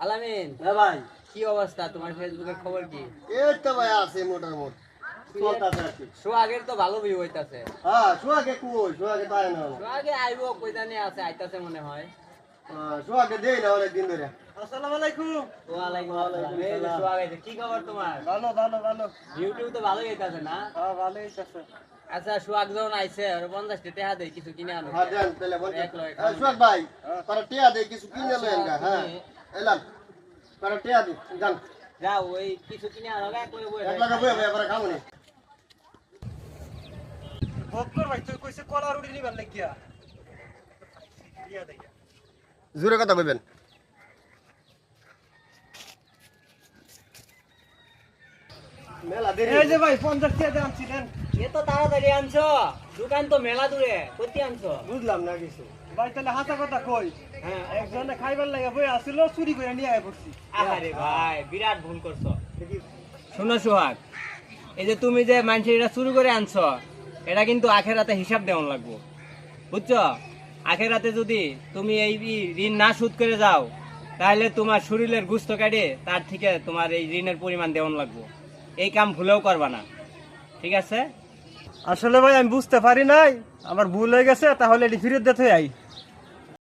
আলামিন, হ্যাঁ ভাই, কি অবস্থা? তোমার ফেসবুকের খবর কি? এই তো ভাই আছে মোটামুটি চলতেছে আর কি। সোহাগের তো ভালো ভিউ হইতাছে। হ্যাঁ, সোহাগে কই, সোহাগে তো আয় না। সোহাগে আইবো, কই জানি আছে, আইতাছে মনে হয়। সোহাগে দেই না অনেক দিন ধরে। আসসালামু আলাইকুম। ওয়ালাইকুম আসসালাম। এই যে আসসালাম। সোহাগ আইছে, কি খবর তোমার? ভালো ভালো ভালো। ইউটিউব তো ভালোই হইতাছে না? হ্যাঁ, ভালোই আছে। আচ্ছা, সোহাগ যখন আইছে আর 50 টা টাকা দেই কিছু কিনে আনো। হ্যাঁ দেন তাহলে বল। এক লয় সোহাগ ভাই, তারা টিয়া দেই কিছু কিনে লয়েন গা। হ্যাঁ, এলাম। তারা টিয়া দি জান। যাও, ওই কিছু কিনে আনো, এক লয় বই। এক লাগা বই ভাই এবারে খামু নি। বক্কর ভাই তুই কইছে কলা রুটি নিবার লাগিয়া দিয়া দেয়া জোরে কথা কইবেন। মেলা দেরি। এই যে ভাই 50 টাকা দাম ছিলেন এত তাড়াতাড়ি আনছো? দোকান তো মেলা দূরে, কতি আনছো? বুঝলাম না কিছু। ভাই তাহলে হাসা কথা কই হ্যাঁ। একজনে খাইবার লাগা বই আসিল চুরি করে নিয়ে আয় পড়ছি আরে ভাই, বিরাট ভুল করছো। শোনো সোহাগ, এই যে তুমি যে মানুষের এটা শুরু করে আনছো, এটা কিন্তু আখেরাতে হিসাব দেওয়ান লাগবো, বুঝছো? আখেরাতে যদি তুমি এই ঋণ না শোধ করে যাও, তাহলে তোমার শরীরের গুস্ত কাটে তার থেকে তোমার এই ঋণের পরিমাণ দেওয়ান লাগবো। এই কাম ভুলেও করবা না, ঠিক আছে? আসলে ভাই আমি বুঝতে পারি নাই আমার ভুল হয়ে গেছে তাহলে এটি ফিরত দিতে আই